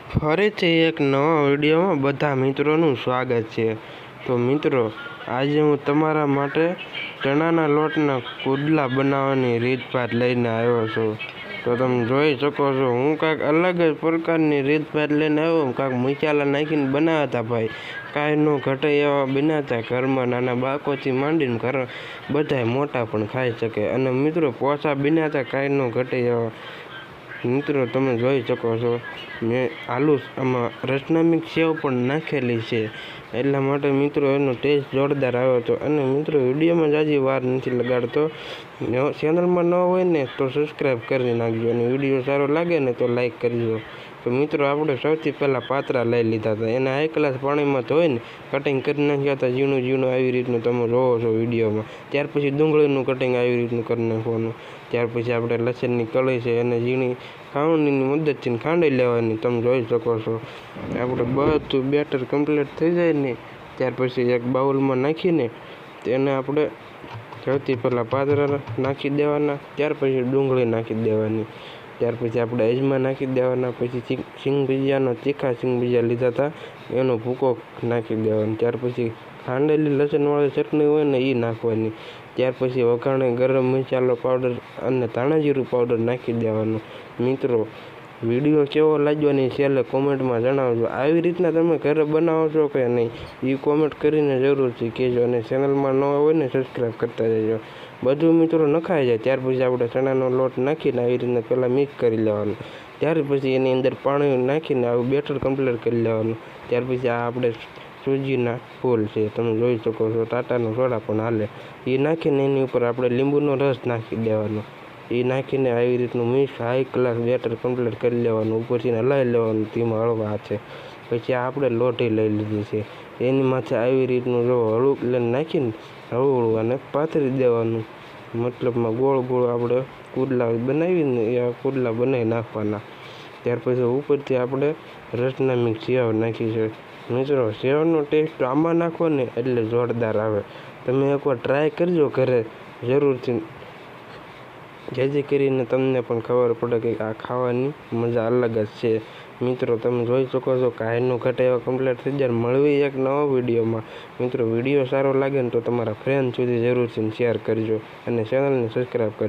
ફરીથી એક નવા વિડીયોમાં બધા મિત્રોનું સ્વાગત છે। તો મિત્રો, આજે હું તમારા માટે ચણાના લોટના કુડલા બનાવવાની રીતભાત લઈને આવ્યો છું। તો તમે જોઈ શકો છો, હું કાંઈક અલગ જ પ્રકારની રીતભાત લઈને આવ્યો। કાંઈક મસાલા નાખીને બનાવ્યા હતા ભાઈ, કાંઈ ન ઘટે એવા બન્યા હતા। ઘરમાં નાના બાળકોથી માંડીને ઘર બધાય મોટા પણ ખાઈ શકે। અને મિત્રો, પોસા બન્યા હતા, કાંઈ ન ઘટે એવા। મિત્રો, તમે જોઈ શકો છો, મેં આમાં રચના સેવ પણ નાખેલી છે, એટલા માટે મિત્રો એનો ટેસ્ટ જોરદાર આવ્યો હતો। અને મિત્રો, વિડીયોમાં જાજી વાર નથી લગાડતો, ચેનલમાં ન હોય ને તો સબસ્ક્રાઈબ કરી નાખજો, અને વિડીયો સારો લાગે ને તો લાઈક કરજો। તો મિત્રો, આપણે સૌથી પહેલાં પાતરા લઈ લીધા હતા, એને હાઈ ક્લાસ પાણીમાં ધોઈને કટિંગ કરી નાખ્યા હતા, ઝીણું ઝીણું આવી રીતનું તમે જોવો છો વિડીયોમાં। ત્યાર પછી ડુંગળીનું કટિંગ આવી રીતનું કરી નાખવાનું। ત્યાર પછી આપણે લસણની કળી છે, એને ઝીણી ખાવણીની મદદથી ખાંડી લેવાની, તમે જોઈ શકો છો। આપણે બધું બેટર કમ્પ્લીટ થઈ જાય ને ત્યાર પછી એક બાઉલમાં નાખીને તેને આપણે સૌથી પહેલાં પાતરા નાખી દેવાના, ત્યાર પછી ડુંગળી નાખી દેવાની, ત્યાર પછી આપણે અજમા નાખી દેવાના, પછી સિંગ ભજીયાનો તીખા સિંગ ભજીયા લીધા હતા એનો ભૂકો નાખી દેવાનો, ત્યાર પછી ખાંડેલી લસણવાળી ચટણી હોય ને એ નાખવાની, ત્યાર પછી વઘાણે ગરમ મસાલો પાવડર અને ધાણા જીરું પાવડર નાખી દેવાનું। મિત્રો, વિડીયો કેવો લાગ્યો ને છેલ્લે કોમેન્ટમાં જણાવજો। આવી રીતના તમે ઘરે બનાવો છો કે નહીં એ કોમેન્ટ કરીને જરૂરથી કહેજો, અને ચેનલમાં ન હોય ને સબસ્ક્રાઈબ કરતા જજો। બધું મિત્રો નખાઈ જાય ત્યાર પછી આપણે ચણાનો લોટ નાખીને આવી રીતના પહેલાં મિક્સ કરી લેવાનું, ત્યાર પછી એની અંદર પાણી નાખીને આવું બેટર કમ્પ્લીટ કરી લેવાનું, ત્યાર પછી આ આપણે સૂજીના ફૂલ છે, તમે જોઈ શકો છો, ટાટાનો સોડા પણ હાલે, એ નાખીને એની ઉપર આપણે લીંબુનો રસ નાખી દેવાનો, એ નાખીને આવી રીતનું mix high class batter complete કરી લેવાનું, ઉપરથી હલાવી લેવાનું ધીમા હળવા હાથે। પછી આપણે લોટી લઈ લીધી છે, એની માથે આવી રીતનું જો હળવું લઈને નાખીને હળવું અને પાથરી દેવાનું, મતલબમાં ગોળ ગોળ આપણે કુડલા બનાવીને એ કુડલા બનાવી નાખવાના। ત્યાર પછી ઉપરથી આપણે રસના મિક્સ સેવ નાખી છે। મિત્રો, સેવનો ટેસ્ટ આમાં નાખો ને એટલે જોરદાર આવે, તમે એકવાર ટ્રાય કરજો ઘરે જરૂરથી, જેથી કરીને તમને પણ ખબર પડે કે આ ખાવાની મજા અલગ જ છે। મિત્રો, તમે જોઈ શકો છો, કાંઈનું ઘટે એવા કમ્પ્લીટ થઈ જાય। મળવી એક નવા વિડીયોમાં। મિત્રો, વિડીયો સારો લાગે ને તો તમારા ફ્રેન્ડ સુધી જરૂરથી શેર કરજો, અને ચેનલને સબસ્ક્રાઈબ કરજો।